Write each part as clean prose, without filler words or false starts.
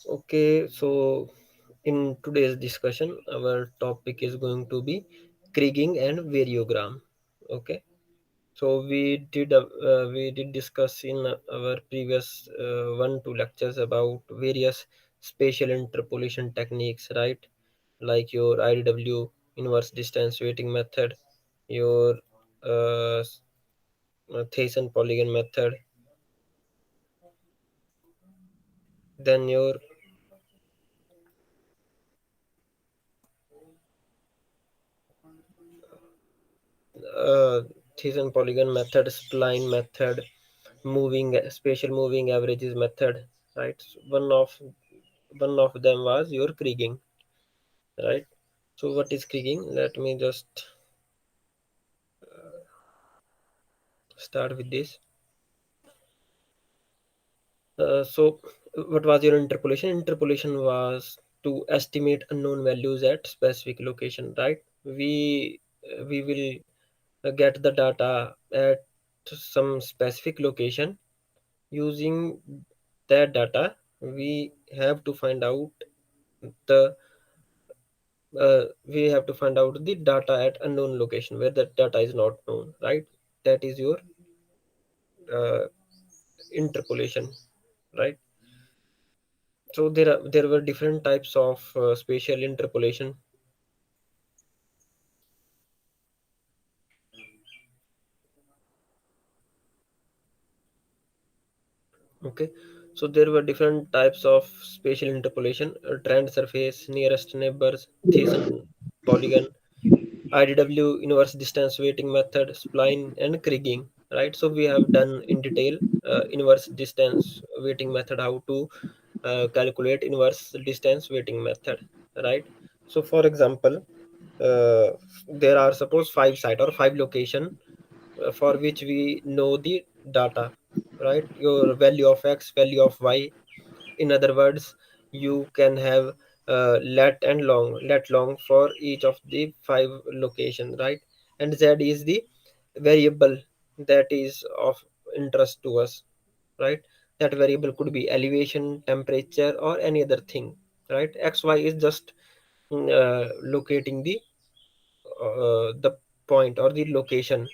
Okay, so in today's discussion, our topic is going to be Kriging and Variogram. Okay, so we did discuss in our previous one two lectures about various spatial interpolation techniques, right? Like your IDW inverse distance weighting method, your Thiessen polygon method, then your uh, Thiessen polygon method, spline method, moving spatial moving averages method, right? So one of them was your Kriging, right? So what is Kriging? Let me just start with this. So what was your interpolation? Interpolation was to estimate unknown values at specific location, right? We will get the data at some specific location. Using that data, we have to find out the we have to find out the data at unknown location where the data is not known, right? That is your uh, interpolation, right? So there were different types of spatial interpolation. Okay, so there were different types of spatial interpolation: trend surface, nearest neighbors, Thiessen polygon, IDW inverse distance weighting method, spline, and Kriging, right? So we have done in detail inverse distance weighting method, how to calculate inverse distance weighting method, right? So for example, uh, there are suppose five site or five location for which we know the data, right? Your value of x, value of y. In other words, you can have let long for each of the five locations, right? And z is the variable that is of interest to us, right? That variable could be elevation, temperature, or any other thing, right? Xy is just locating the point or the location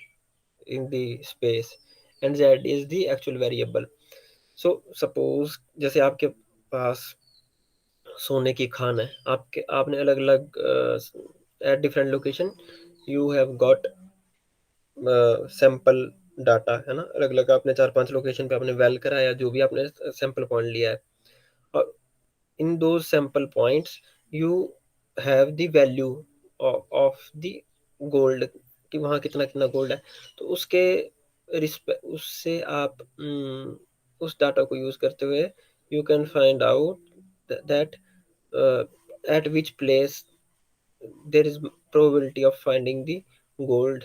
in the space, and z is the actual variable. So suppose जैसे आपके पास सोने की खान है, आपके आपने अलग अलग at different location you have got sample data, है ना? अलग अलग आपने चार पांच लोकेशन पे आपने वेल कराया, जो भी आपने सैंपल पॉइंट लिया है, और in those sample points you have the value of the gold, कि वहाँ कितना कितना गोल्ड है। तो उससे आप उस डाटा को यूज करते हुए you can find out that at which place there is probability of finding the gold,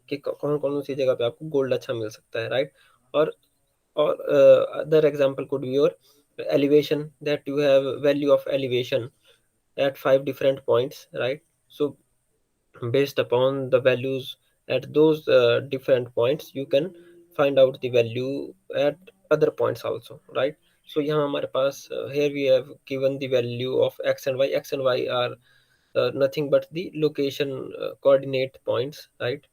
कि कौन कौन सी जगह पे आपको गोल्ड अच्छा मिल सकता है, राइट? और other example could be your elevation, that you have value of elevation at five different points, right? So based upon the values at those different points, you can find out the value at other points also, right? So यहाँ हमारे पास here we have given the value of x and y. X and y are nothing but the location coordinate points, right?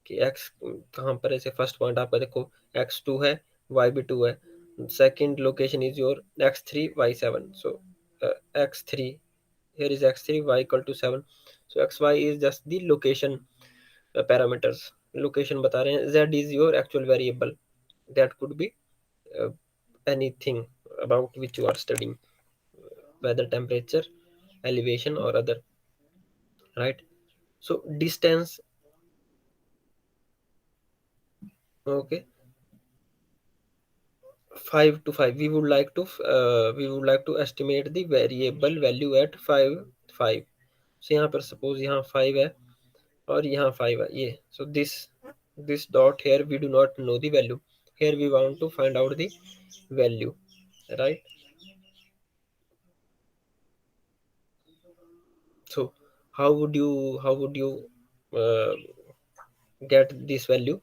कि x कहाँ पर है, जैसे first point आपका देखो x2 है, y भी 2 है, second location is your x3 y7, so x3, here is x3, y equal to 7, so xy is just the location parameters, location बता रहे हैं। z is your actual variable, that could be uh, anything about which you are studying, whether temperature, elevation, or other, right? So distance, okay, 5 to 5, we would like to estimate the variable value at 5 5। so यहाँ पर suppose यहाँ 5 है और यहाँ 5 है, ये so this dot here we do not know the value, here we want to find out the value, right? So how would you uh, get this value?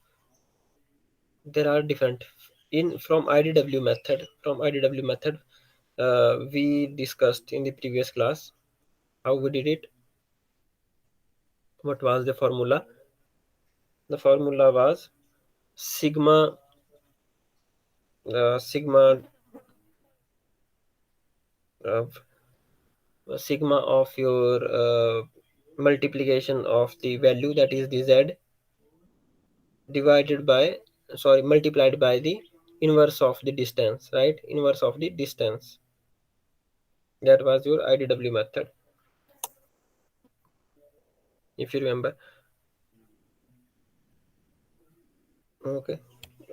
There are different. in from IDW method, we discussed in the previous class how we did it. What was the formula? The formula was sigma sigma uh, sigma of your multiplication of the value, that is the z, divided by, sorry, multiplied by the inverse of the distance, right? Inverse of the distance. That was your IDW method, if you remember. Okay,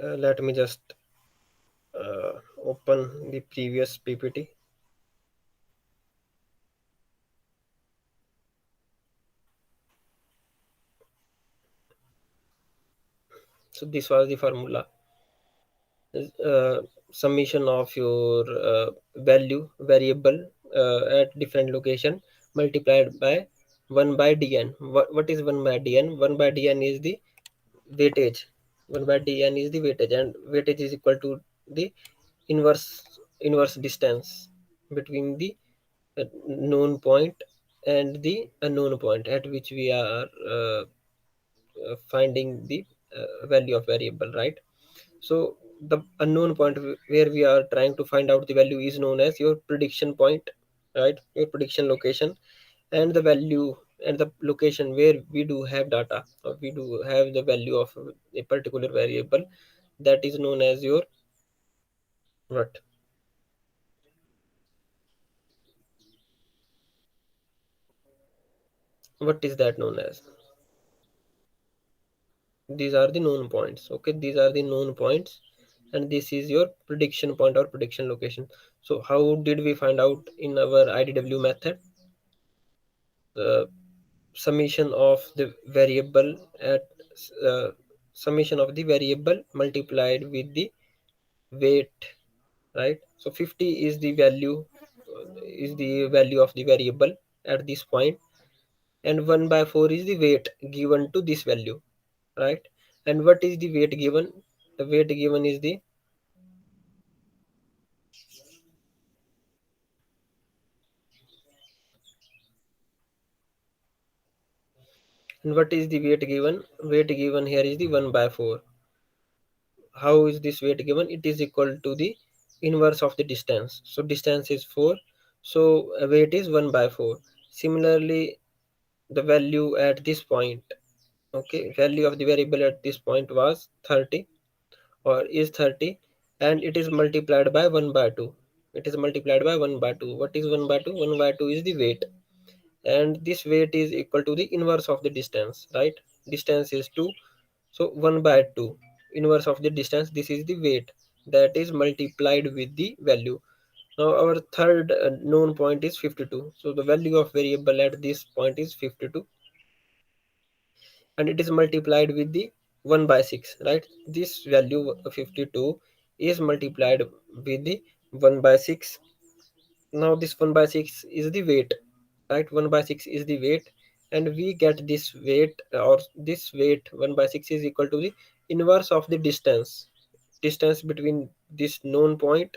let me just open the previous PPT. So this was the formula. uh, Summation of your value variable at different location multiplied by 1 by dn. What is 1 by dn? 1 by dn is the weightage. 1 by dn is the weightage, and weightage is equal to the inverse distance between the known point and the unknown point at which we are finding the value of variable, right? So the unknown point where we are trying to find out the value is known as your prediction point, right? Your prediction location. And the value and the location where we do have data, or we do have the value of a particular variable, that is known as your what? What is that known as? These are the known points. Okay, these are the known points, and this is your prediction point or prediction location. So how did we find out in our IDW method? The summation of the variable at uh, summation of the variable multiplied with the weight, right? So 50 is the value of the variable at this point, and 1 by 4 is the weight given to this value, right? And what is the weight given? The weight given is the, and what is the weight given? Weight given here is the 1 by 4. How is this weight given? It is equal to the inverse of the distance. So distance is 4, so weight is 1 by 4. Similarly, the value at this point, okay, value of the variable at this point was 30, or is 30, and it is multiplied by 1 by 2. It is multiplied by 1 by 2. What is 1 by 2? 1 by 2 is the weight, and this weight is equal to the inverse of the distance, right? Distance is 2, so 1 by 2, inverse of the distance, this is the weight that is multiplied with the value. Now our third known point is 52. So the value of variable at this point is 52, and it is multiplied with the 1 by 6, right? This value 52 is multiplied with the 1 by 6. Now this 1 by 6 is the weight, right? 1 by 6 is the weight, and we get this weight, or this weight 1 by 6 is equal to the inverse of the distance between this known point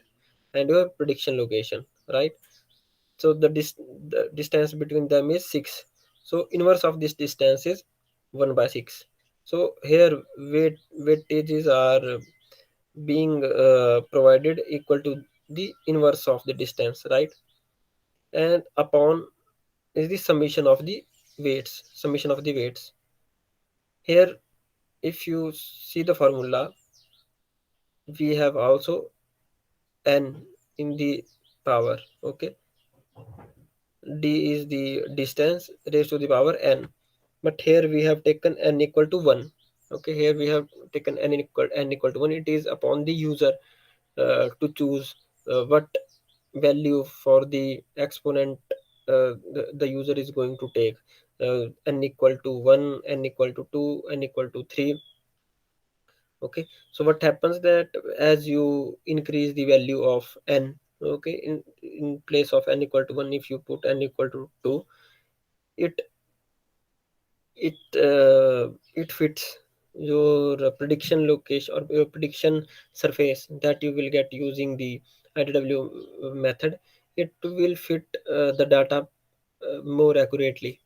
and your prediction location, right? So the distance between them is 6, so inverse of this distance is 1 by 6. So here weightages are being provided equal to the inverse of the distance, right? And upon is the summation of the weights. Here, if you see the formula, we have also n in the power. Okay, d is the distance raised to the power n, but here we have taken n equal to 1. Okay, here we have taken n equal to 1. It is upon the user to choose what value for the exponent the user is going to take, n equal to 1, n equal to 2, n equal to 3. Okay, so what happens that as you increase the value of n, okay, in place of n equal to 1, if you put n equal to 2, it it fits your prediction location or your prediction surface that you will get using the IDW method, it will fit the data more accurately.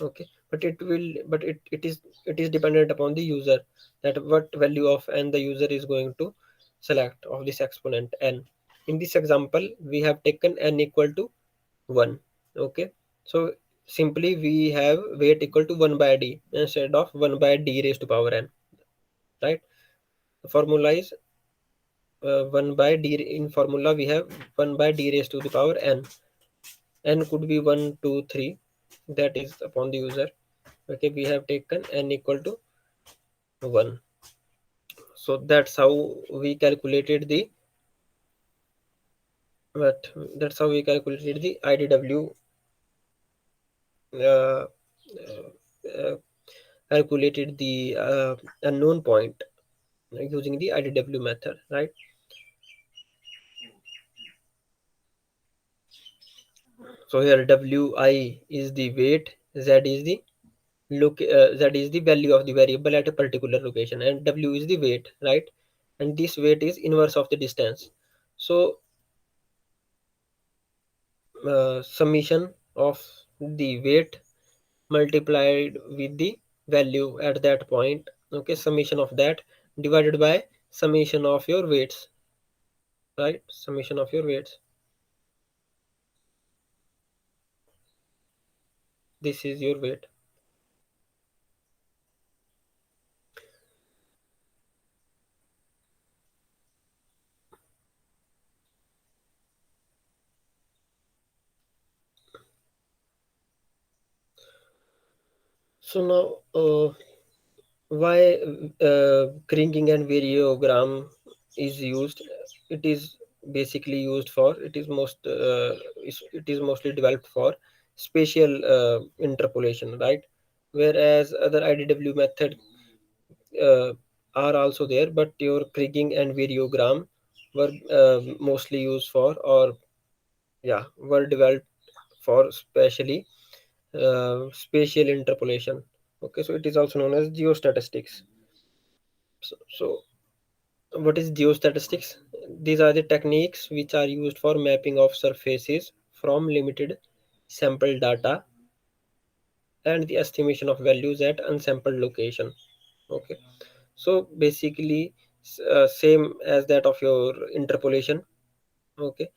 Okay, but it is dependent upon the user, that what value of n the user is going to select of this exponent n. In this example we have taken n equal to 1. Okay, so simply we have weight equal to 1 by d instead of 1 by d raised to power n, right? The formula is 1 by d. In formula we have 1 by d raised to the power n. N could be 1, 2, 3, that is upon the user. Okay, we have taken n equal to 1. So that's how we calculated the but that's how we calculated the IDW, uh, uh, calculated the unknown point using the IDW method, right? So here Wi is the weight, Z is the Z is the value of the variable at a particular location, and W is the weight, right? And this weight is inverse of the distance. So summation of the weight multiplied with the value at that point, okay, summation of that divided by summation of your weights, right? Summation of your weights, this is your weight. So now why Kriging and Variogram is used? It is basically used for, it is mostly developed for spatial interpolation, right? Whereas other IDW method uh, are also there, but your Kriging and Variogram were mostly used for, or yeah, were developed for specially spatial interpolation. Okay, so it is also known as geostatistics. So what is geostatistics? These are the techniques which are used for mapping of surfaces from limited sample data and the estimation of values at unsampled location. Okay, so basically same as that of your interpolation. Okay,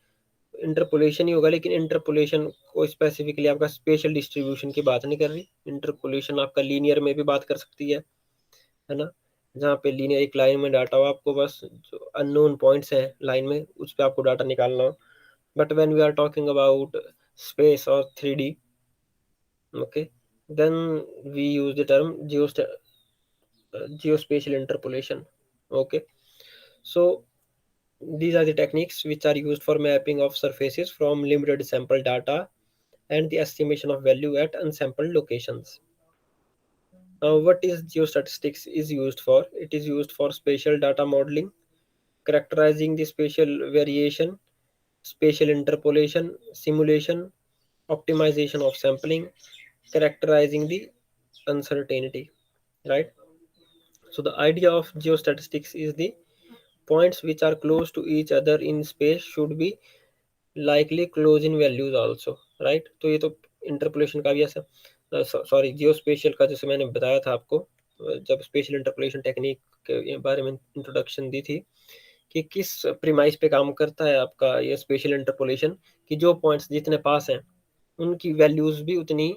interpolation ही होगा, लेकिन interpolation को specifically आपका special distribution की बात नहीं कर रही। इंटरपोलेशन आपका लीनियर में भी बात कर सकती है ना? जहाँ पे लीनियर एक लाइन में डाटा हो, आपको बस जो अननोन पॉइंट्स हैं लाइन में उस पे आपको डाटा निकालना हो। But when we are talking about space और 3D, okay, then we use the term geospatial interpolation. Okay, so these are the techniques which are used for mapping of surfaces from limited sample data and the estimation of value at unsampled locations. Now, what is geostatistics is used for? It is used for spatial data modeling, characterizing the spatial variation, spatial interpolation, simulation, optimization of sampling, characterizing the uncertainty, right? So the idea of geostatistics is the points which are close to each other in space should be likely close in values also, right? तो ये तो interpolation का भी ऐसा, sorry geospatial का जैसे मैंने बताया था आपको जब स्पेशल इंटरपोलेशन टेक्निक के बारे में इंट्रोडक्शन दी थी कि किस प्रीमाइस पे काम करता है आपका ये स्पेशल इंटरपोलेशन, कि जो पॉइंट्स जितने पास हैं उनकी वैल्यूज भी उतनी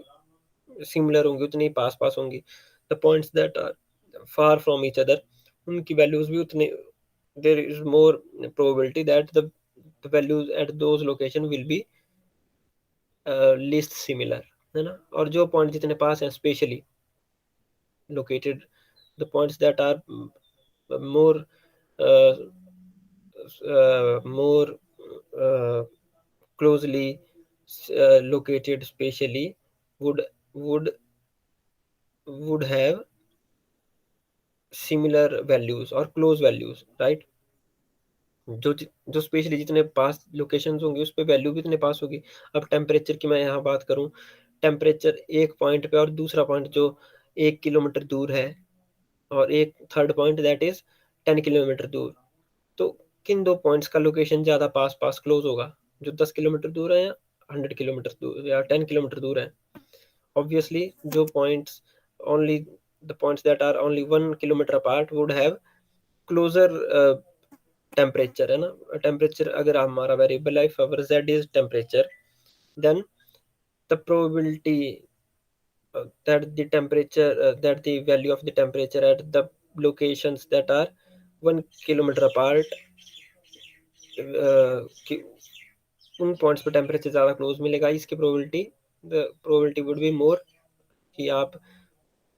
सिमिलर होंगी, उतनी पास पास होंगी। The points that are far from each other, उनकी वैल्यूज भी उतने, there is more probability that the values at those location will be least similar, है ना? और जो पॉइंट जितने पास हैं specially located, the points that are more uh, more uh, closely located spatially would would would have similar values or close values, right? जो specially जितने पास locations होंगे उस पे वैल्यू भी इतने पास होगी। अब टेम्परेचर की मैं यहाँ बात करूँ, टेम्परेचर एक पॉइंट पे और दूसरा पॉइंट जो 1 किलोमीटर दूर है, और एक third point that is 10 kilometre दूर। तो किन दो पॉइंट्स का लोकेशन ज़्यादा पास पास क्लोज होगा, जो 10 किलोमीटर दूर है या 100 किलोमीटर दूर या 10 किलोमीटर दूर है? Obviously, जो points only the points that are only 1 kilometre apart would have closer temperature, है ना। टेम्परेचर अगर हमारा वेरिएबल है, if our z is temperature, then the probability that the temperature that the value of the temperature at the locations that are 1 kilometer apart, कि उन points पे temperature ज़्यादा close मिलेगा, इसकी probability, the probability would be more कि आप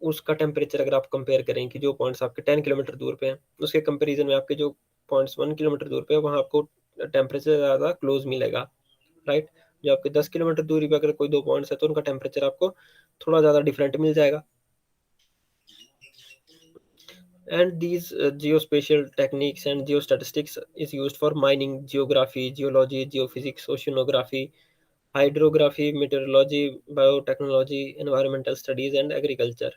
उसका temperature अगर आप कंपेयर करें कि जो पॉइंट्स आपके 10 किलोमीटर दूर पे हैं उसके कंपेरिजन में आपके जो पॉइंट्स 1 किलोमीटर दूर पे है वहाँ आपको टेम्परेचर ज़्यादा क्लोज मिलेगा, राइट। जो आपके 10 किलोमीटर दूरी पे अगर कोई दो पॉइंट्स है तो उनका टेम्परेचर आपको थोड़ा ज़्यादा डिफरेंट मिल जाएगा। And these geospatial techniques and geostatistics is used for mining, geography, geology, geophysics, oceanography, hydrography, meteorology, biotechnology, environmental studies, and agriculture.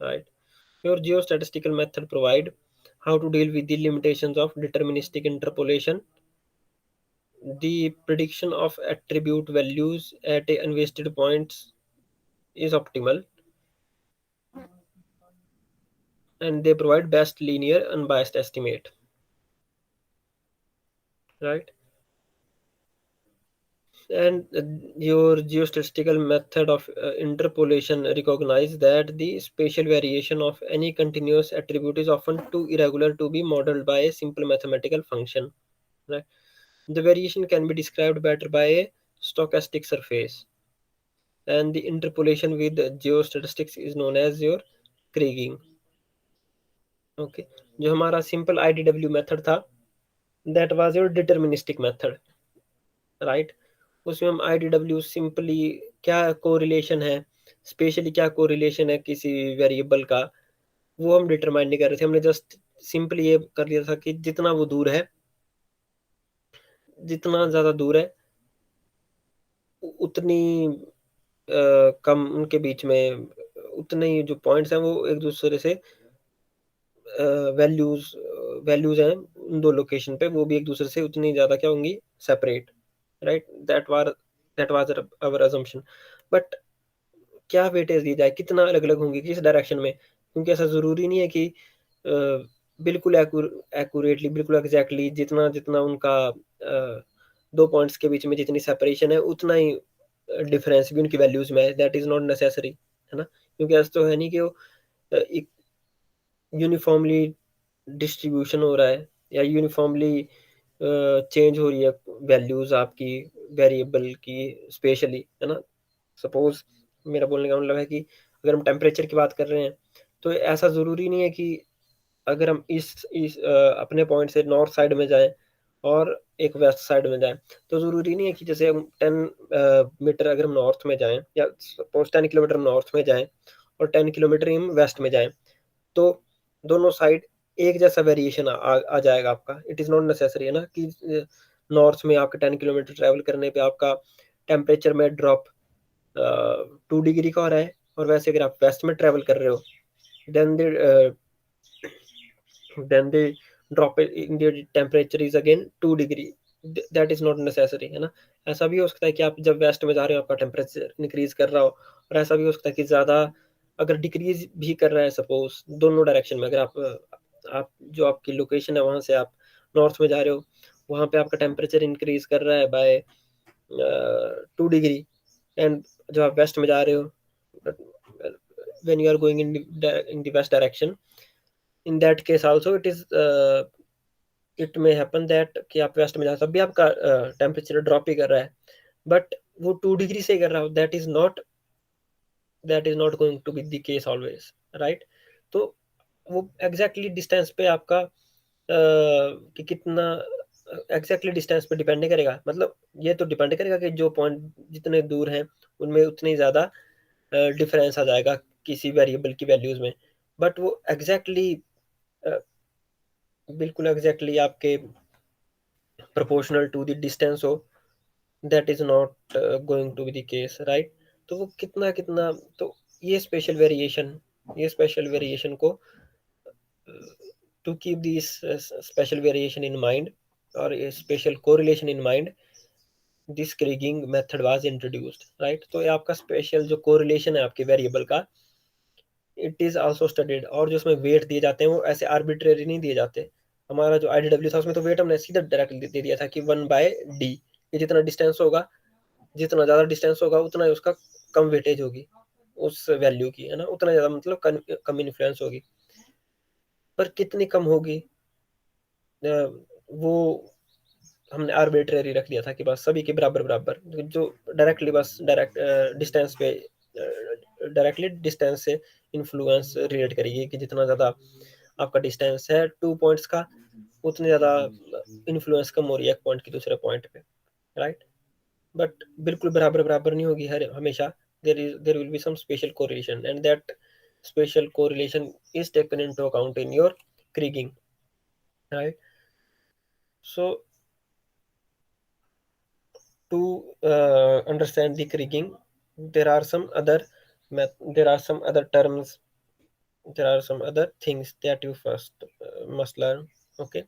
Right. Your geostatistical method provide how to deal with the limitations of deterministic interpolation, the prediction of attribute values at unvested points is optimal, and they provide best linear unbiased estimate. Right. And your geostatistical method of interpolation recognize that the spatial variation of any continuous attribute is often too irregular to be modeled by a simple mathematical function. Right? The variation can be described better by a stochastic surface, and the interpolation with geostatistics is known as your Kriging. Okay, जो हमारा simple IDW method था, that was your deterministic method, right. उसमें हम IDW simply क्या correlation है, specially क्या correlation है किसी वेरिएबल का, वो हम डिटरमाइन नहीं कर रहे थे। हमने जस्ट सिंपली ये कर लिया था कि जितना वो दूर है, जितना ज़्यादा दूर है उतनी कम उनके बीच में, उतने ही जो पॉइंट्स हैं वो एक दूसरे से वैल्यूज वैल्यूज हैं उन दो लोकेशन पे, वो भी एक दूसरे से उतनी ज़्यादा क्या होंगी, separate, right. That was our assumption. But क्या वेटेज दी जाए, कितना अलग अलग होंगे, किस डायरेक्शन में, क्योंकि ऐसा ज़रूरी नहीं है कि बिल्कुल एक्यूरेटली, बिल्कुल एग्जैक्टली जितना जितना उनका दो पॉइंट्स के बीच में जितनी सेपरेशन है उतना ही डिफरेंस भी उनकी वैल्यूज में है, दैट इज नॉट नेसेसरी, है ना। क्योंकि ऐसा तो है नहीं कि वो एक यूनिफॉर्मली डिस्ट्रीब्यूशन हो रहा है या यूनिफॉर्मली चेंज हो रही है वैल्यूज आपकी वेरिएबल की स्पेशली, है ना। सपोज मेरा बोलने का मतलब है कि अगर हम टेम्परेचर की बात कर रहे हैं तो ऐसा ज़रूरी नहीं है कि अगर हम इस अपने पॉइंट से नॉर्थ साइड में जाएं और एक वेस्ट साइड में जाएं, तो ज़रूरी नहीं है कि जैसे हम 10 मीटर अगर हम नॉर्थ में जाएं या सपोज 10 किलोमीटर नॉर्थ में जाएं और 10 किलोमीटर हम वेस्ट में जाएं, तो दोनों साइड एक जैसा वेरिएशन आ जाएगा आपका। इट इज़ नॉट नेसेसरी, है ना, कि नॉर्थ में आपके 10 किलोमीटर ट्रैवल करने पे आपका टेम्परेचर में ड्रॉप 2 डिग्री का हो रहा है, और वैसे अगर आप वेस्ट में ट्रैवल कर रहे हो then the drop in the temperature is again 2 degree. That is not necessary, है ना। ऐसा भी हो सकता है कि आप जब वेस्ट में जा रहे हो आपका टेम्परेचर इंक्रीज कर रहा हो, और ऐसा भी हो सकता है कि ज़्यादा अगर डिक्रीज भी कर रहा है, सपोज दोनों डायरेक्शन में, अगर आप जो आपकी लोकेशन है वहाँ से आप नॉर्थ में जा रहे हो, वहाँ पे आपका टेम्परेचर इंक्रीज कर रहा है बाय 2 डिग्री, एंड जो आप वेस्ट में जा रहे हो, when you are going in the west direction, in that case also it may happen that कि आप वेस्ट में जा तब भी आपका टेम्परेचर ड्रॉप ही कर रहा है, बट वो 2 डिग्री से कर रहा हो, that is not going to be the case always, right. तो वो एग्जैक्टली डिस्टेंस पे आपका कि कितना एग्जैक्टली डिस्टेंस पे डिपेंड नहीं करेगा, मतलब ये तो डिपेंड करेगा कि जो पॉइंट जितने दूर हैं उनमें उतनी ज़्यादा डिफरेंस आ जाएगा किसी वेरिएबल की वैल्यूज में, बट वो एग्जैक्टली बिल्कुल एग्जैक्टली आपके प्रोपोर्शनल टू द डिस्टेंस हो, that is not going to be the case, right. तो वो कितना कितना, तो ये स्पेशल वेरिएशन ये स्पेशल वेरिएशन को to keep these special variation in mind or a special correlation in mind, this Kriging method was introduced, right? तो ये आपका स्पेशल जो कोरिलेशन है आपके वेरिएबल का, इट इज आल्सो स्टडीड। और जो उसमें वेट दिए जाते हैं वो ऐसे आर्बिट्रेरी नहीं दिए जाते। हमारा जो आईडीडब्ल्यू था उसमें तो वेट हमने सीधा डायरेक्ट दे दिया था कि 1/d, ये जितना डिस्टेंस होगा, जितना ज्यादा डिस्टेंस होगा उतना ही उसका कम वेटेज होगी उस वैल्यू की, है ना, उतना ज्यादा मतलब कम इन्फ्लुएंस होगी। पर कितनी कम होगी वो हमने आर्बिट्रेरी रख लिया था कि बस सभी के बराबर बराबर, जो डायरेक्टली बस डायरेक्ट डिस्टेंस पे डायरेक्टली डिस्टेंस से इन्फ्लुएंस रिलेट करेगी कि जितना ज़्यादा आपका डिस्टेंस है 2 पॉइंट्स का, उतनी ज़्यादा इन्फ्लुएंस कम हो रही है एक पॉइंट की दूसरे पॉइंट पे, राइट। बट बिल्कुल बराबर बराबर नहीं होगी हर हमेशा। There will be some spatial correlation and that spatial correlation is taken into account in your kriging, right. So to understand the kriging, there are some other there are some other terms, there are some other things that you first must learn. Okay,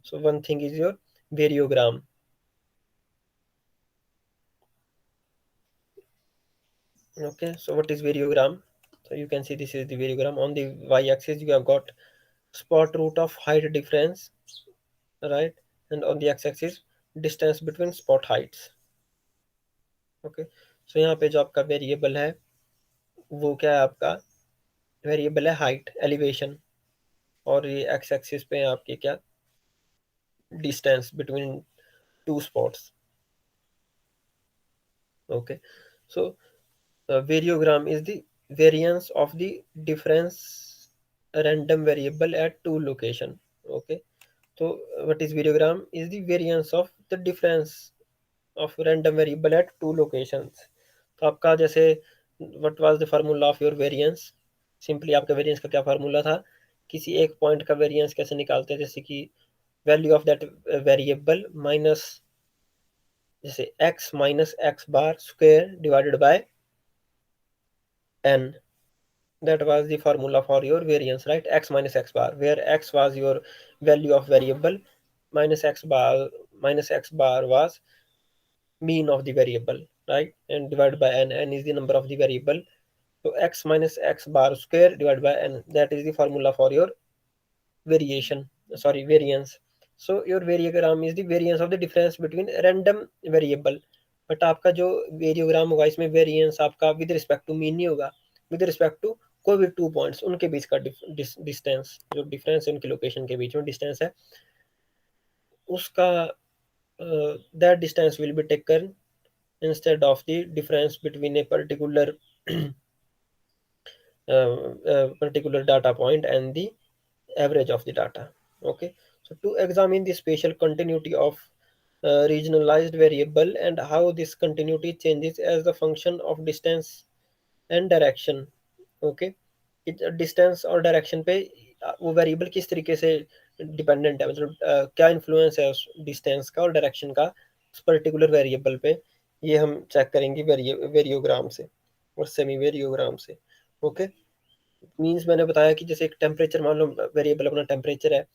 so one thing is your variogram. Okay, so what is variogram? So you can see this is the variogram. On the y-axis you have got spot root of height difference, right, and on the x-axis distance between spot heights. Okay, so यहाँ पे जो आपका variable है वो क्या है, आपका variable है हाइट, एलिवेशन, और ये एक्स एक्सिस पे आपके क्या, distance between two spots. Okay, so variogram is the variance of the difference random variable at two location. Okay, so what is variogram is the variance of the difference of random variable at two locations. तो आपका जैसे what was the formula of your variance, simply आपका variance का क्या formula था, किसी एक point का वेरिएंस कैसे निकालते हैं, जैसे कि value of that variable minus, जैसे x minus x bar square divided bye n, that was the formula for your variance, right? X minus x bar, where x was your value of variable, minus x bar was mean of the variable, right? And divided by n is the number of the variable. So x minus x bar square divided by n, that is the formula for your variation, sorry, variance. So your variogram is the variance of the difference between random variable. But आपका जो वेरियोग्राम होगा इसमें variance आपका with respect to mean नहीं होगा, with respect to कोई भी 2 points उनके बीच का डिस्टेंस, जो डिफरेंस है उनकी लोकेशन के बीच में डिस्टेंस है, उसका that distance will be taken instead of the difference between a particular data point and the average of the data. Okay, so to examine the spatial continuity of regionalized variable and how this continuity changes as the function of distance and direction. Okay, distance और direction पे वो variable किस तरीके से dependent है, मतलब क्या influence है उस डिस्टेंस का और डायरेक्शन का उस पर्टिकुलर वेरिएबल पे, ये हम चेक करेंगे वेरियोग्राम से और सेमी वेरियोग्राम से। ओके, मींस मैंने बताया कि जैसे एक टेम्परेचर, मान लो वेरिएबल अपना टेम्परेचर है,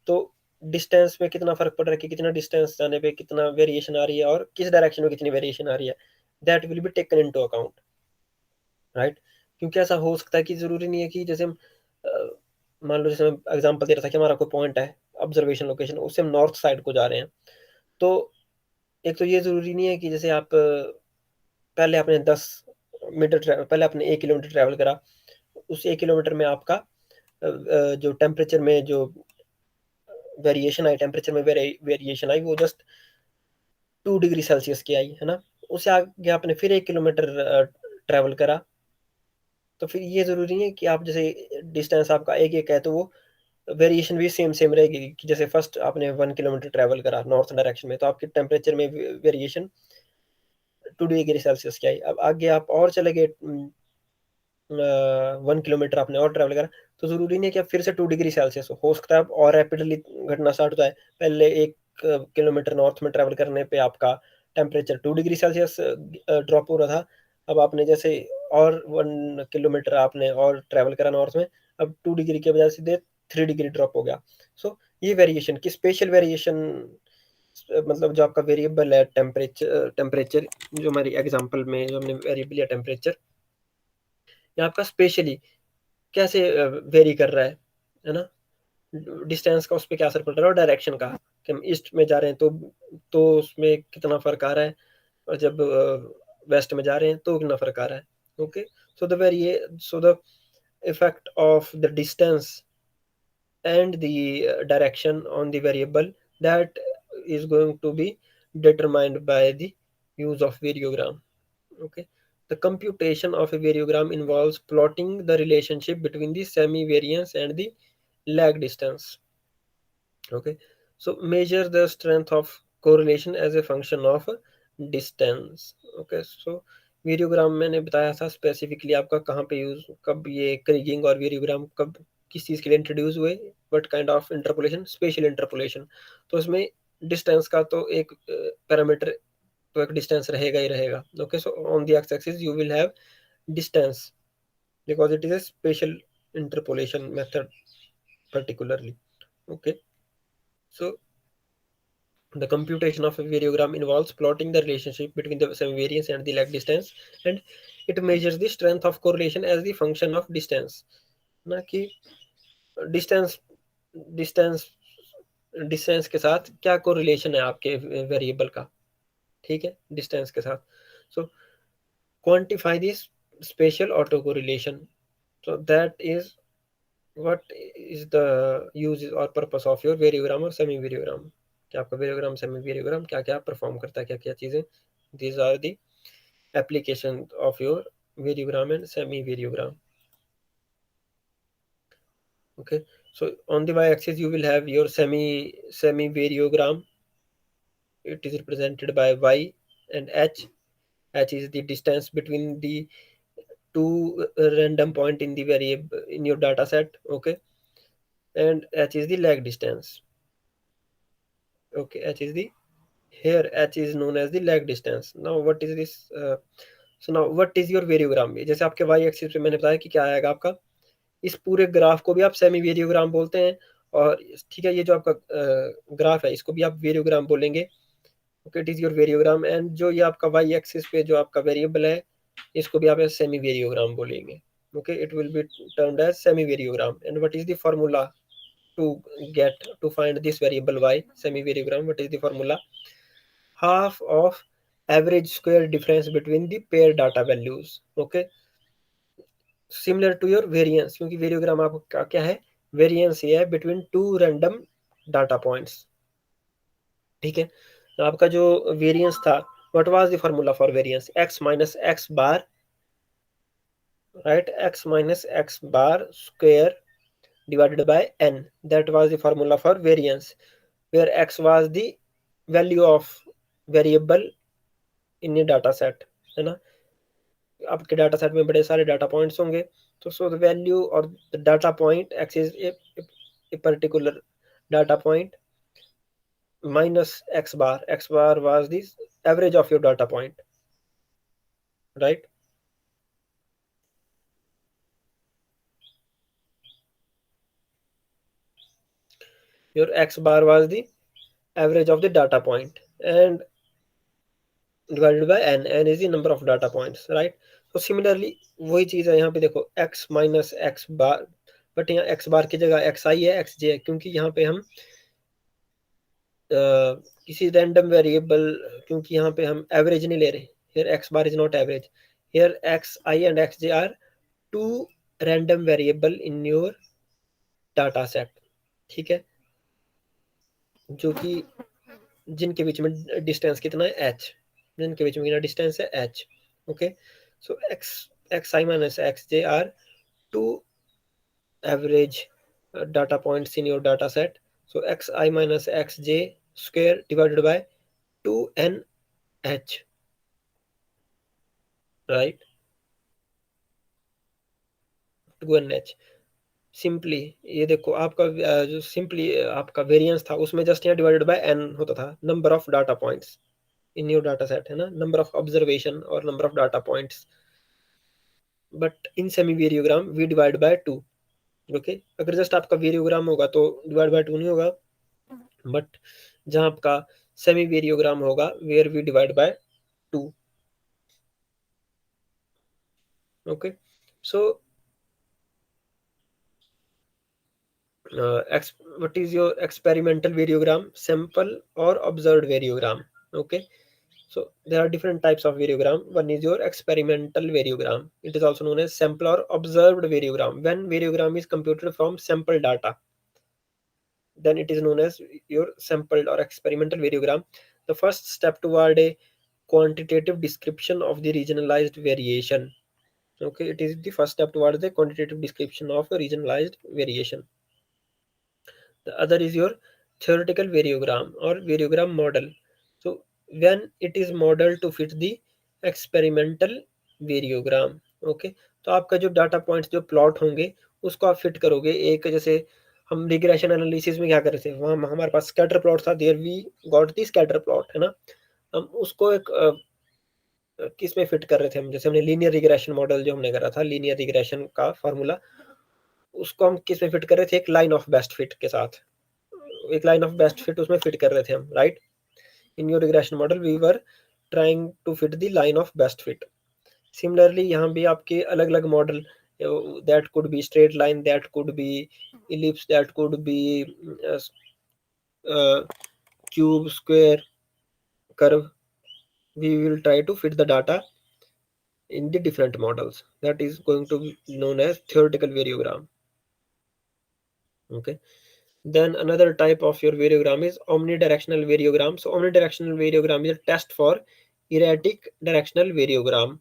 तो डिस्टेंस में कितना फर्क पड़ रहा है कि कितना डिस्टेंस जाने पे कितना वेरिएशन आ रही है और किस डायरेक्शन में कितनी वेरिएशन आ रही है, that will be taken into account, right. क्योंकि ऐसा हो सकता है कि जरूरी नहीं है कि जैसे हम मान लो, जैसे मैं एग्जांपल दे रहा था कि हमारा कोई पॉइंट है ऑब्जर्वेशन लोकेशन, उससे हम नॉर्थ साइड को जा रहे हैं, तो एक तो ये जरूरी नहीं है कि जैसे आप पहले आपने 10 मीटर पहले आपने 1 किलोमीटर ट्रैवल करा, उस 1 किलोमीटर में आपका जो टेम्परेचर में जो वेरिएशन आई, टेम्परेचर में वेरिएशन आई वो जस्ट 2 डिग्री सेल्सियस की आई, है ना। उससे आगे आपने फिर 1 किलोमीटर ट्रैवल करा, तो फिर ये जरूरी नहीं है कि आप जैसे डिस्टेंस आपका एक एक है तो वो वेरिएशन भी सेम सेम रहेगी, कि जैसे फर्स्ट आपने 1 किलोमीटर ट्रैवल करा नॉर्थ डायरेक्शन में तो आपके टेम्परेचर में वेरिएशन 2 डिग्री सेल्सियस की आई। अब आगे आप और चले गए 1 किलोमीटर आपने और ट्रैवल करा, तो जरूरी नहीं है कि आप फिर से 2 डिग्री सेल्सियस हो सकता है आप और रैपिडली घटना स्टार्ट होता है। पहले 1 किलोमीटर नॉर्थ में ट्रैवल करने पे आपका टेम्परेचर 2 डिग्री सेल्सियस ड्रॉप हो रहा था, अब आपने जैसे और 1 किलोमीटर आपने और ट्रैवल करा नॉर्थ में, अब 2 डिग्री के बजाय सीधे 3 डिग्री ड्रॉप हो गया। सो ये वेरिएशन की स्पेशल वेरिएशन, मतलब जो आपका वेरिएबल है टेम्परेचर, जो हमारी एग्जांपल में जो हमने वेरिएबल या टेम्परेचर, ये आपका स्पेशली कैसे वेरी कर रहा है ना, डिस्टेंस का उस पर क्या असर पड़ रहा है, और डायरेक्शन का, कि हम ईस्ट में जा रहे हैं तो उसमें कितना फर्क आ रहा है, और जब वेस्ट में जा रहे हैं तो कितना फर्क आ रहा है। Okay, so the effect of the distance and the direction on the variable, that is going to be determined by the use of variogram. Okay, the computation of a variogram involves plotting the relationship between the semi variance and the lag distance. Okay, so measure the strength of correlation as a function of distance. Okay, so वेरियोग्राम मैंने बताया था specifically आपका कहाँ पे use, कब ये क्रिगिंग और वेरियोग्राम कब किस चीज़ के लिए इंट्रोड्यूस हुए, what kind of interpolation, special interpolation. तो इसमें डिस्टेंस का तो एक पैरामीटर, तो एक डिस्टेंस रहेगा ही रहेगा। Okay, so on the x axis you will have distance because it is a special interpolation method particularly. Okay, so the computation of a variogram involves plotting the relationship between the semivariance and the lag distance, and it measures the strength of correlation as the function of distance, ना कि distance distance distance के साथ क्या correlation है आपके variable का, ठीक है, डिस्टेंस के साथ। So quantify this spatial auto correlation, so that is what is the use or purpose of your variogram or semi वेरियोग्राम, कि आपका वेरियोग्राम सेमी वेरियोग्राम क्या क्या परफॉर्म करता है, क्या क्या चीजें, these are the application of your variogram and semi variogram. Okay, so on the y axis you will have your semi variogram. It is represented by y and h. H is the distance between the two random point in the variable in your data set. Okay, and h is the lag distance. Okay, h is the, here h is known as the lag distance. Now what is this so now what is your variogram, जैसे आपके y axis पे मैंने बताया कि क्या आएगा आपका, इस पूरे ग्राफ को भी आप सेमी वेरियोग्राम बोलते हैं, और ठीक है, ये जो आपका ग्राफ है इसको भी आप वेरियोग्राम बोलेंगे। Okay, it is your variogram, and जो ये आपका वाई एक्सिस पे जो आपका वेरिएबल है इसको भी आप सेमी वेरियोग्राम बोलेंगे। Okay, it will be termed as semi variogram. And what is the formula to get to find this variable y semi variogram? What is the formula? Half of average square difference between the pair data values. Okay, similar to your variance, क्योंकि variogram आपका क्या है, variance ये है between two random data points. ठीक है, तो आपका जो वेरिएंस था, what was the formula for variance, x minus x bar, right, x minus x bar square divided by n, that was the formula for variance, where x was the value of variable in a data set, है ना, आपके data set में बड़े सारे data points होंगे, तो so the value और the data point x is a particular data point minus x bar was the average of your data point, right? Your x bar was the average of the data point, and divided by n is the number of data points, right? So similarly वही चीज है यहाँ पे, देखो x minus x bar, but यहाँ x bar की जगह xi है, xj है, क्योंकि यहाँ पे हम किसी रैंडम वेरिएबल, क्योंकि यहाँ पे हम एवरेज नहीं ले रहे, here x bar is not average, here xi and xj are two random variable in your data set, ठीक है, जो कि जिनके बीच में डिस्टेंस कितना है h, जिनके बीच में कितना डिस्टेंस है h। Okay, so xi minus xj are two average data points in your data set, so xi minus xj square divided by 2nh, right, 2nh। Simply ये देखो आपका जो सिंपली आपका वेरिएंस था उसमें जस्ट यहाँ डिवाइडेड बाय n होता था, number of data points in your data set, है ना, number of observation or number of data points. But in semi variogram we divide by 2। Okay, अगर जस्ट आपका वेरियोग्राम होगा तो डिवाइड बाय 2 नहीं होगा, बट जहां आपका सेमी वेरियोग्राम होगा where we divide by 2। Okay, so what is your experimental variogram, sample or observed variogram? Okay, so there are different types of variogram. One is your experimental variogram. It is also known as sample or observed variogram. When variogram is computed from sample data, then it is known as your sample or experimental variogram. The first step toward a quantitative description of the regionalized variation. Okay, it is the first step towards the quantitative description of a regionalized variation. The other is your theoretical variogram or variogram model. So when it is modeled to fit the experimental variogram. Okay, तो आपका जो data points जो plot होंगे उसको आप fit करोगे एक, जैसे हम रिग्रेशन एनालिसिस में क्या कर रहे थे, वहाँ हमारे पास स्कैटर प्लॉट था, there we got the scatter plot, है ना। हम उसको एक किस में फिट कर रहे थे, हम जैसे हमने लीनियर रिग्रेशन मॉडल जो हमने करा था, लीनियर रिग्रेशन का फार्मूला, उसको हम किस में फिट कर रहे थे, एक लाइन ऑफ बेस्ट फिट के साथ, एक लाइन ऑफ बेस्ट फिट उसमें फिट कर रहे थे हम, right. In your regression model we were trying to fit the line of best fit. Similarly यहाँ भी आपके अलग अलग model, that could be straight line, that could be ellipse, that could be cube, square, curve. We will try to fit the data in the different models. That is going to be known as theoretical variogram. Okay, then another type of your variogram is omnidirectional variogram. So omnidirectional variogram is a test for erratic directional variogram.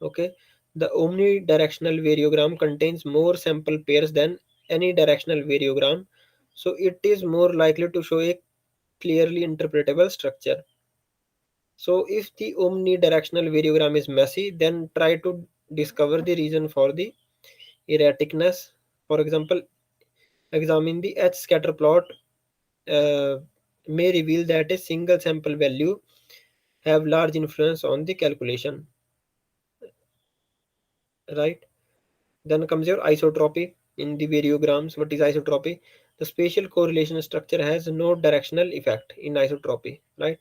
Okay, the omnidirectional variogram contains more sample pairs than any directional variogram, so it is more likely to show a clearly interpretable structure. So if the omnidirectional variogram is messy, then try to discover the reason for the erraticness. For example, examine the H scatter plot uh, may reveal that a single sample value have large influence on the calculation, right? Then comes your isotropy in the variograms. What is isotropy? The spatial correlation structure has no directional effect in isotropy, right?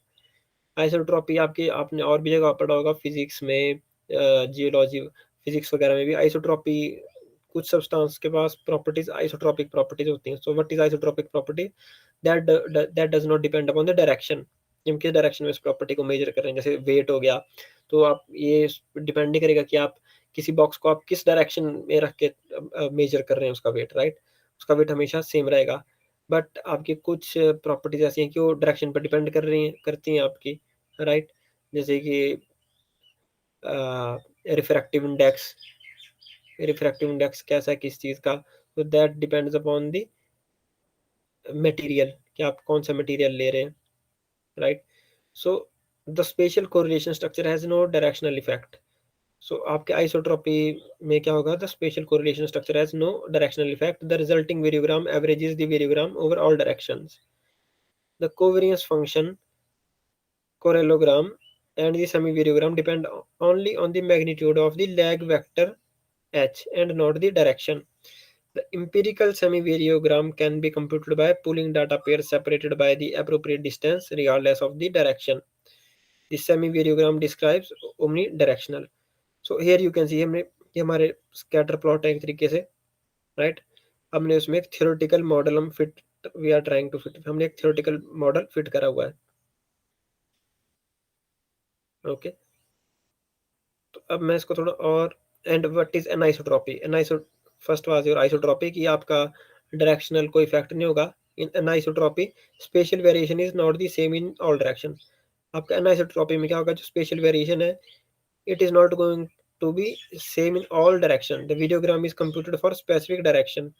Isotropy आपके आपने और भी जगह पढ़ा होगा physics में, geology, physics वगैरह में भी आइसोट्रॉपी, कुछ सब्सटेंस के पास प्रॉपर्टीज आइसोट्रॉपिक प्रॉपर्टीज होती हैं। So what is isotropic property? That does not depend upon the direction. हम किस डायरेक्शन में इस प्रॉपर्टी को मेजर कर रहे हैं, जैसे वेट हो गया, तो आप ये डिपेंड नहीं करेगा कि आप किसी बॉक्स को आप किस डायरेक्शन में रख के मेजर कर रहे हैं उसका वेट, राइट। उसका वेट हमेशा सेम रहेगा, बट आपकी कुछ प्रॉपर्टीज ऐसी हैं कि वो डायरेक्शन पर डिपेंड कर रही हैं, करती हैं आपकी, राइट। जैसे कि रिफ्रैक्टिव इंडेक्स, रिफ्रैक्टिव इंडेक्स कैसा है किस चीज़ का, तो that depends upon the material, कि आप कौन सा मटेरियल ले रहे हैं, right. So the spatial correlation structure has no directional effect. So आपके आइसोट्रॉपी में क्या होगा, the spatial correlation structure has no directional effect, the resulting variogram averages the variogram over all directions, the covariance function parallelogram and the semivariogram depend only on the magnitude of the lag vector h and not the direction. The empirical semivariogram can be computed by pulling data pairs separated by the appropriate distance regardless of the direction. The semivariogram describes omnidirectional. So here you can see हमने ये हमारे scatter plot है एक तरीके से, right. हमने उसमें एक थियोरेटिकल मॉडल हम fit, we are trying to fit, हमने एक थियोरेटिकल मॉडल फिट करा हुआ है। ओके, तो अब मैं इसको थोड़ा और, and what is anisotropy, aniso first was your isotropy कि आपका डायरेक्शनल कोई इफेक्ट नहीं होगा in anisotropy, spatial variation is not the same in all direction. आपका एनाइसोट्रॉपी में क्या होगा, जो स्पेशल वेरिएशन है, it is not going to be same in all direction. The videogram is computed for specific direction.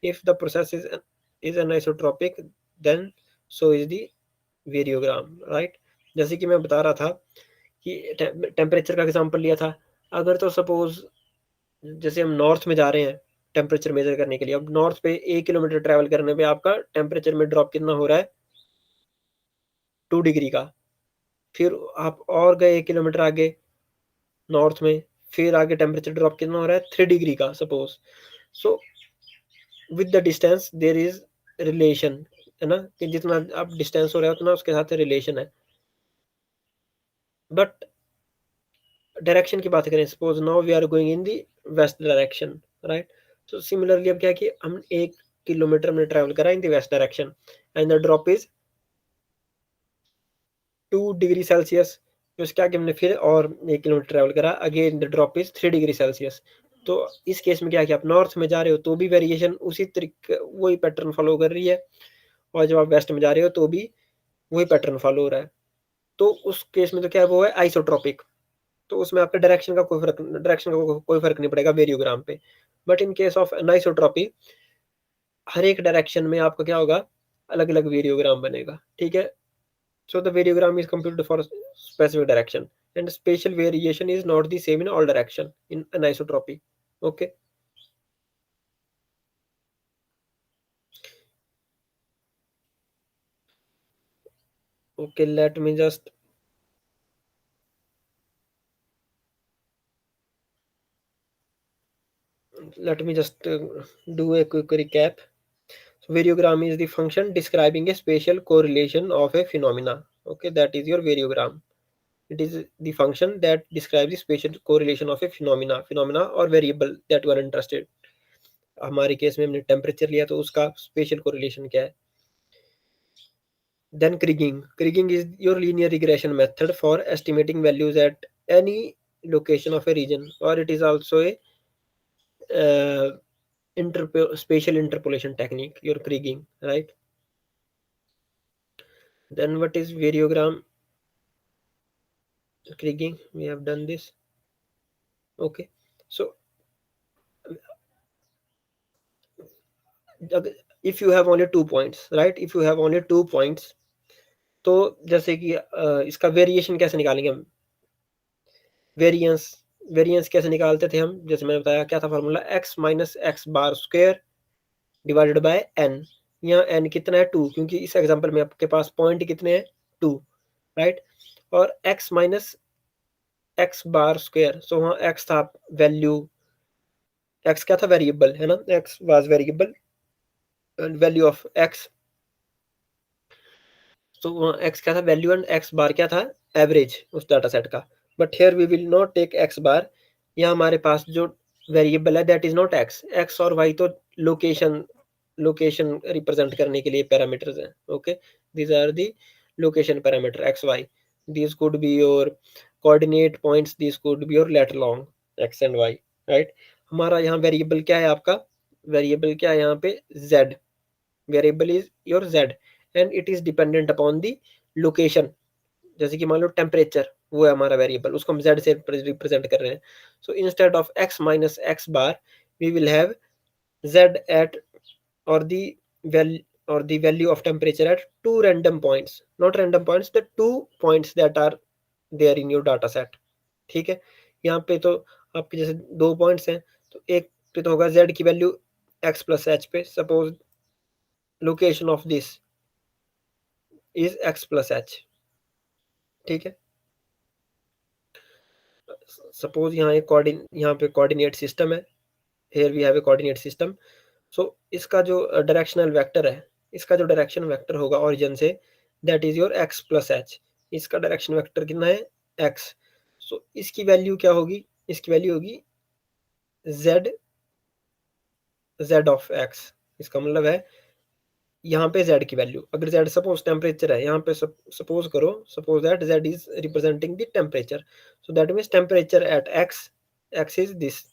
If the process is anisotropic, then so is the variogram, right? जैसे कि मैं बता रहा था कि टेम्परेचर का example लिया था। अगर तो सपोज जैसे हम नॉर्थ में जा रहे हैं टेम्परेचर मेजर करने के लिए, अब नॉर्थ पे 1 किलोमीटर ट्रैवल करने पे आपका टेम्परेचर में ड्रॉप कितना हो रहा है, 2 डिग्री का। फिर आप और गए 1 किलोमीटर आगे नॉर्थ में, फिर आगे टेम्परेचर ड्रॉप कितना हो रहा है 3 डिग्री का suppose. So with the distance there is relation, है ना, कि जितना आप डिस्टेंस हो रहा है उतना उसके साथ रिलेशन है। बट डायरेक्शन की बात करें, suppose now we are going in the west direction, right. So similarly अब क्या कि हम 1 किलोमीटर में ट्रेवल करा in the west direction and the drop is 2 degree celsius. तो इसके आगे हमने फिर और 1 किलोमीटर ट्रेवल करा, again the drop is 3 degree celsius. तो इस केस में क्या है कि आप नॉर्थ में जा रहे हो तो भी वेरिएशन उसी तरीके वही पैटर्न फॉलो कर रही है, और जब आप वेस्ट में जा रहे हो तो भी वही पैटर्न फॉलो हो रहा है। तो उस केस में तो क्या है, वो है आइसोट्रॉपिक। तो उसमें आपके डायरेक्शन का कोई फर्क नहीं पड़ेगा वेरियोग्राम पे। बट इन केस ऑफ अनाइसोट्रॉपी, हर एक डायरेक्शन में आपका क्या होगा, अलग अलग वेरियोग्राम बनेगा, ठीक है। So the variogram is computed for specific direction and spatial variation is not the same in all direction in anisotropy. Okay, okay, let me just do a quick recap. So variogram is the function describing a spatial correlation of a phenomena. Okay, that is your variogram. It is the function that describes the spatial correlation of a phenomena or variable that you are interested. हमारे case में हमने temperature लिया तो उसका special correlation क्या है। Then Kriging is your linear regression method for estimating values at any location of a region, or it is also a uh, spatial interpolation technique, your Kriging, right? Then what is variogram Kriging? We have done this. Okay, so if you have only 2 points, right? If you have only 2 points, तो जैसे कि इसका variation कैसे निकालेंगे हम, variance variance कैसे निकालते थे हम, जैसे मैंने बताया क्या था formula, x minus x bar square divided by n. यहाँ एन कितना है 2, क्योंकि इस एग्जांपल में आपके पास पॉइंट कितने हैं 2, राइट। और x minus x bar square, सो वहाँ एक्स था वैल्यू, एक्स क्या था वेरिएबल, है ना, x was variable and value of x. तो वहाँ एक्स क्या था वैल्यू एंड एक्स बार क्या था एवरेज उस डाटा सेट का। But here we will not take x bar, यहाँ हमारे पास जो वेरिएबल है that is not x, x और वाई तो लोकेशन लोकेशन रिप्रेजेंट करने के लिए पैरामीटर्स हैं। Okay, these are the location parameter x y, these could be your coordinate points, these could be your lat long x and y, right. हमारा यहाँ variable क्या है, आपका वेरिएबल क्या है यहाँ पे Z, variable is your Z and it is dependent upon the location. जैसे कि मान लो टेम्परेचर वो है हमारा वेरिएबल, उसको हम जेड से रिप्रेजेंट कर रहे हैं। So instead of x minus x bar we will have z at और the value or the value of temperature at two random points, not random points, the 2 points that are there in your data set, ठीक है। यहाँ पे तो आपके जैसे 2 points हैं, तो एक पे तो होगा z की वैल्यू x प्लस एच पे, suppose location of this is x plus h, ठीक है। सपोज यहाँ एक यहाँ पे कोऑर्डिनेट सिस्टम है, here we have a coordinate system. So इसका जो डायरेक्शनल वेक्टर है, इसका जो डायरेक्शन वेक्टर होगा ओरिजिन से, that is your x plus h. इसका डायरेक्शन वेक्टर कितना है x। सो इसकी वैल्यू क्या होगी, इसकी वैल्यू होगी z z ऑफ x। इसका मतलब है यहाँ पे z की वैल्यू, अगर z सपोज टेम्परेचर है, यहाँ पे सपोज करो, suppose that z is representing the temperature, so that means temperature at x is this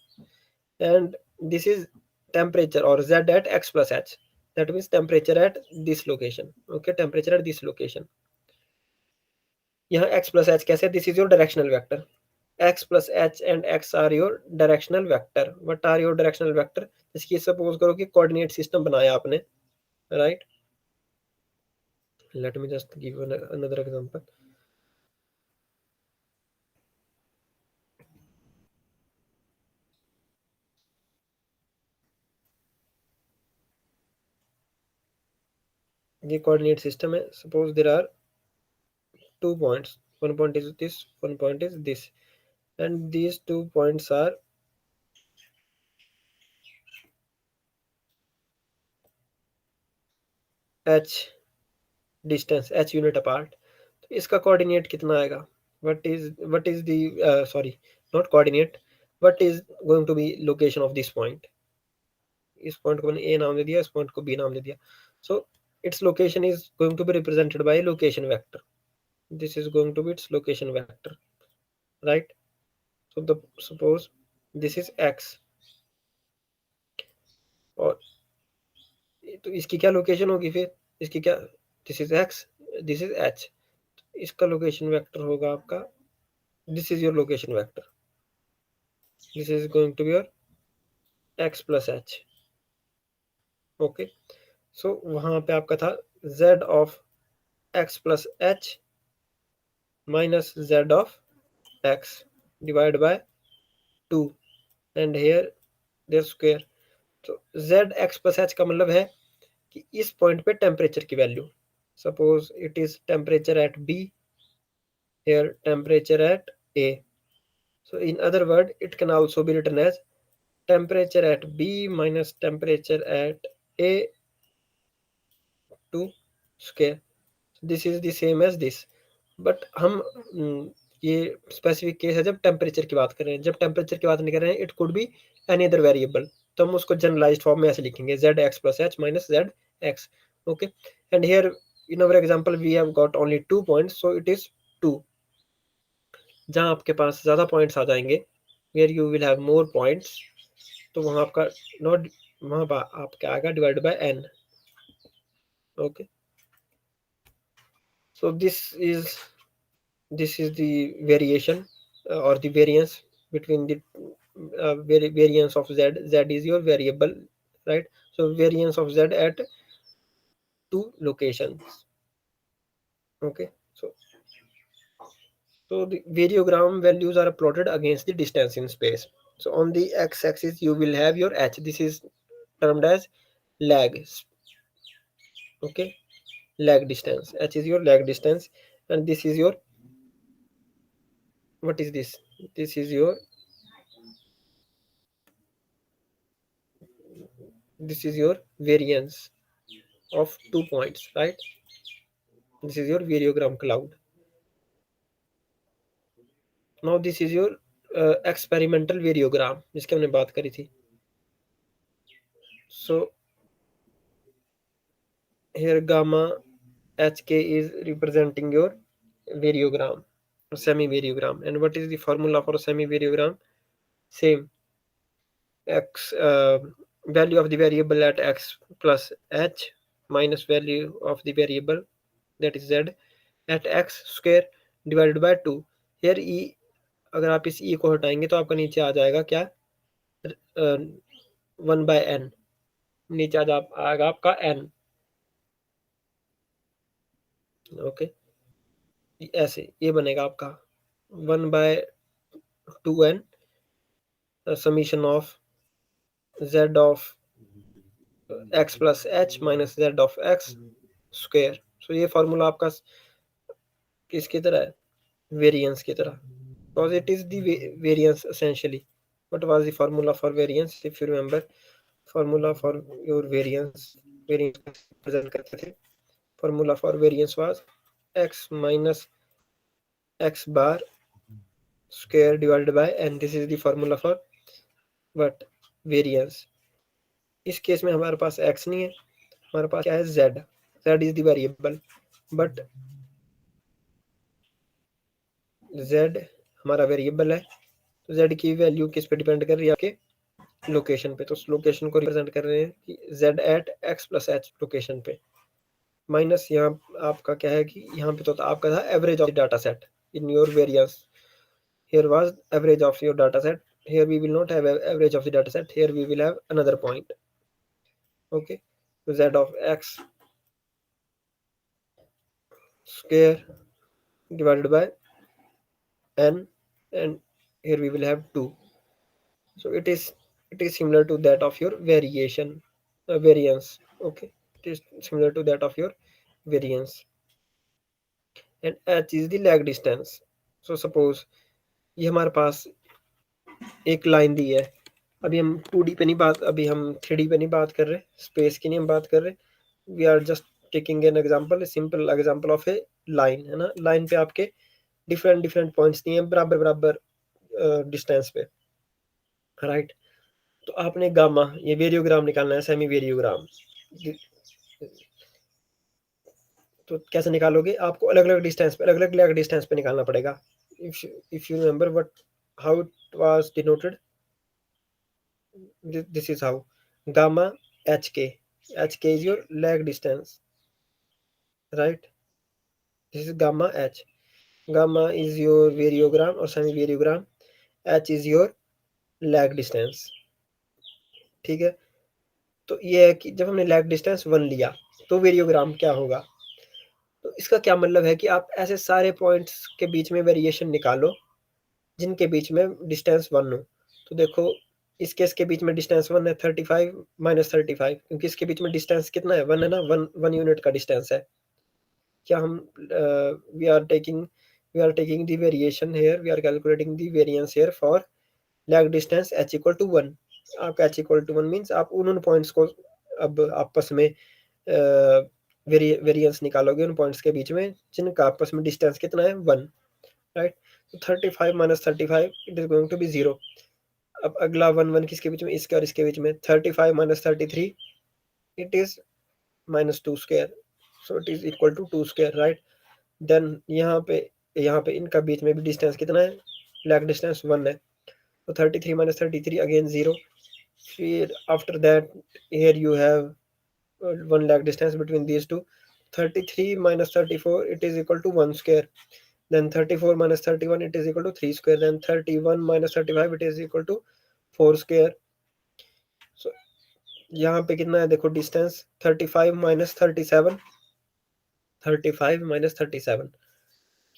and this is temperature or z at x plus h, that means temperature at this location, okay, temperature at this location। यहाँ x plus h कैसे, this is your directional vector, x plus h and x are your directional vector। what are your directional vector, इसकी सपोज करो कि coordinate system बनाया आपने, right. let me just give another example। ये coordinate system है, suppose there are 2 points, one point is this, one point is this, and these 2 points are h distance, h unit apart. तो इसका coordinate कितना आएगा? What is the sorry, not coordinate, what is going to be location of this point? इस point को मैंने ए नाम दे दिया, इस पॉइंट को बी नाम दे दिया. सो its location is going to be represented by location vector. This is going to be its location vector, right? So the suppose this is x, और तो इसकी क्या लोकेशन होगी फिर? इसकी क्या, this is x, this is h, इसका location vector होगा आपका, this is your location vector, this is going to be your x plus h. Okay, so वहां पे आपका था z of x plus h minus z of x divide by 2, and here there square. तो z x plus h का मतलब है कि इस पॉइंट पे टेम्परेचर की value, suppose it is temperature at b, here temperature at a. So in other word, it can also be written as temperature at b minus temperature at a to square. So this is the same as this. But हम ये specific case है जब temperature की बात कर रहे हैं. जब टेम्परेचर की बात नहीं कर रहे हैं, it could be any other variable, तो हम उसको जनरलाइज्ड फॉर्म में ऐसे लिखेंगे z x plus h minus z x. Okay, and here in our example we have got only 2 points, so it is 2. जहां आपके पास ज्यादा पॉइंट्स आ जाएंगे, where you will have more points, तो वहां आपका नॉट, वहां पर आपका आएगा divide by n. Okay, so this is the variation or the variance between the variance of z. Z is your variable, right? So variance of z at two locations. Okay, so the variogram values are plotted against the distance in space. So on the x-axis you will have your h. This is termed as lag. Okay, lag distance. H is your lag distance, and this is your, what is this? This is your variance of 2 points, right? This is your variogram cloud. Now this is your experimental variogram जिसकी हमने बात करी थी. So here gamma hk is representing your variogram, semi-variogram. And what is the formula for semi-variogram? Same, x value of the variable at x plus h minus value of the variable, that is z, at x square divided by 2. Here e, अगर आप इस e को हटाएंगे तो आपका नीचे आ जाएगा क्या, 1/n, नीचे आएगा आपका n. ओके, ऐसे ये बनेगा आपका 1/2n summation of z of x plus h minus z of x square. So ये फॉर्मूला आपका किसकी तरह है? वेरिएंस की तरह, because it is the variance essentially. What was the formula for variance? If you remember, formula for your variance present करते थे. Formula for variance was x minus x bar square divided by, and this is the formula for what? Variance. इस case में हमारे पास x नहीं है, हमारे पास क्या है? z. z is the variable, but z हमारा वेरिएबल है, तो z की वैल्यू किस पे डिपेंड कर रही है? आपके लोकेशन पे. तो उस लोकेशन को रिप्रेजेंट कर रहे हैं कि z at x plus h location पे, माइनस यहाँ आपका क्या है कि यहाँ पे तो आपका था average of the data set in your variance. Here was average of your data set. Here we will not have average of the data set. Here we will have another point. Okay, so z of x square divided by n, and here we will have 2. So it is similar to that of your variance. Okay, it is similar to that of your variance, and h is the lag distance. So suppose ये हमारे पास एक line दी है। अभी हम 2D पे नहीं बात, अभी हम 3D पे नहीं बात कर रहे, स्पेस की नहीं हम बात कर रहे, we are just taking an example, simple example of a line, है ना। लाइन पे आपके डिफरेंट डिफरेंट पॉइंट्स दिए हैं बराबर बराबर डिस्टेंस पे, राइट। तो आपने गामा, ये वेरियोग्राम निकालना है, सेमी वेरियोग्राम। तो कैसे निकालोगे, आपको अलग अलग डिस्टेंस पे, अलग अलग डिस्टेंस पे निकालना पड़ेगा। If you remember what, how it was denoted, this is how, gamma hk, hk is your lag distance, right. This is gamma h, gamma is your variogram or semi variogram, h is your lag distance, ठीक है। तो ये है कि जब हमने lag distance 1 लिया तो वेरियोग्राम क्या होगा। तो इसका क्या मतलब है कि आप ऐसे सारे पॉइंट्स के बीच में वेरिएशन निकालो जिनके बीच में डिस्टेंस 1 हो। तो देखो, इस केस के बीच में डिस्टेंस 1 है, 35 माइनस 35, क्योंकि इसके बीच में डिस्टेंस कितना है, 1 है ना, 1 यूनिट का डिस्टेंस है। क्या हम we are taking, the variation here, we are calculating the variance here for lag distance h equal to 1। आप h इक्वल टू 1 मीन्स आप उन पॉइंट्स को अब आपस में वेरिएंस निकालोगे उन पॉइंट्स के बीच में जिनका आपस में डिस्टेंस कितना है, 1, राइट। तो 35 minus 35 it is going to be 0। अब अगला 1 किसके बीच में, इसके और इसके बीच में, 35 minus 33 it is minus 2 square, so it is equal to 2 square, right. Then यहाँ पे इनका बीच में भी डिस्टेंस कितना है, लैग डिस्टेंस 1 है। तो 33 माइनस 33 अगेन 0। फिर after that here you have one lag distance between these two, 33 minus 34 it is equal to 1 square, then 34 minus 31 it is equal to 3 square, then 31 minus 35 it is equal to 4 square। so यहाँ पे कितना है देखो distance, 35 minus 37, 35 minus 37,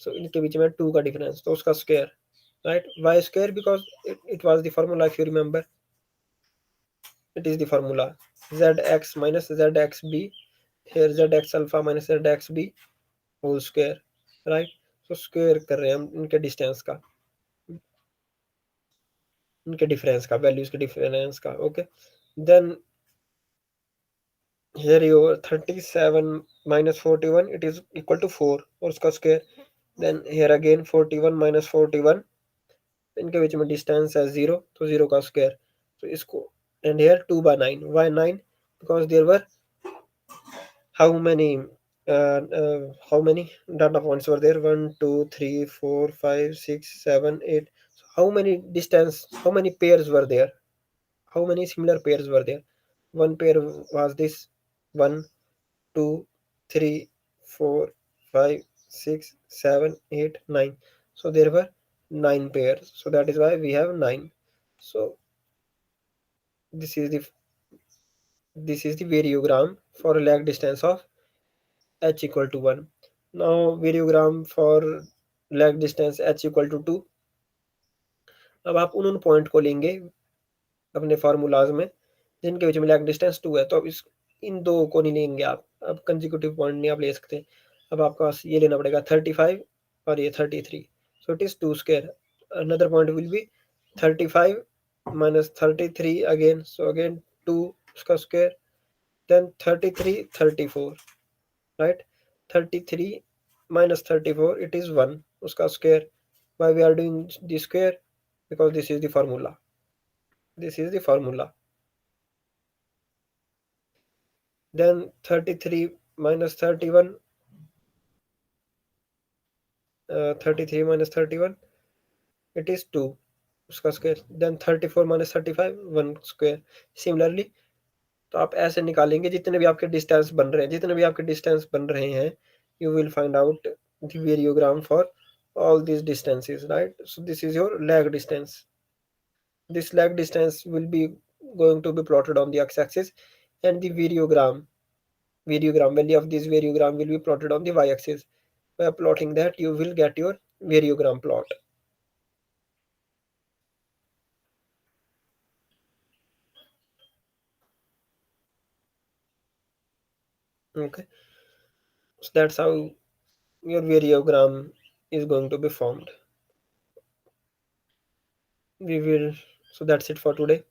सो इनके बीच में 2 का difference, तो उसका square, right. Why square because it was the formula, if you remember, it is the formula zx minus zxb, here zx alpha minus zxb whole square, right। so square कर रहे हैं हम इनके डिस्टेंस का, इनके difference का, values के difference का, okay. Then here you 37 minus 41 it is equal to 4 और उसका square, then here again 41 minus 41, इनके बीच में डिस्टेंस है 0, तो 0 का स्क्वायर, तो इसको, and here 2 by 9, why 9, because there were how many how many data points were there, 1 2 3 4 5 6 7 8, so how many distance, how many pairs were there, how many similar pairs were there, one pair was this, 1 2 3 4 5 6 7 8 9, so there were 9 pairs, so that is why we have 9। so this is the, variogram for a lag distance of h equal to 1। now variogram for lag distance h equal to 2। अब आप उन point को लेंगे अपने formulas में जिनके बीच में lag distance 2 है, तो अब इस इन दो को नहीं लेंगे आप, अब कंसेक्यूटिव पॉइंट नहीं आप ले सकते। अब आपका पास ये लेना पड़ेगा 35 और ये 33, सो it is 2 square. Another point will be 35 minus 33 again, so again 2 उसका square, then 33 34, right। 33 minus 34 it is 1 उसका square, why we are doing the square, because this is the formula, this is the formula। then 33 minus 31 33 minus 31 it is 2 उसका square, then 34 minus 35 1 square। similarly तो आप ऐसे निकालेंगे जितने भी आपके distance बन रहे हैं, जितने भी आपके डिस्टेंस बन रहे हैं, you will find out the variogram for all these distances, right। so this is your lag distance, this lag distance will be going to be plotted on the x-axis, and the variogram value of this variogram will be plotted on the y-axis। by plotting that you will get your variogram plot, okay। so that's how your variogram is going to be formed। we will. So that's it for today.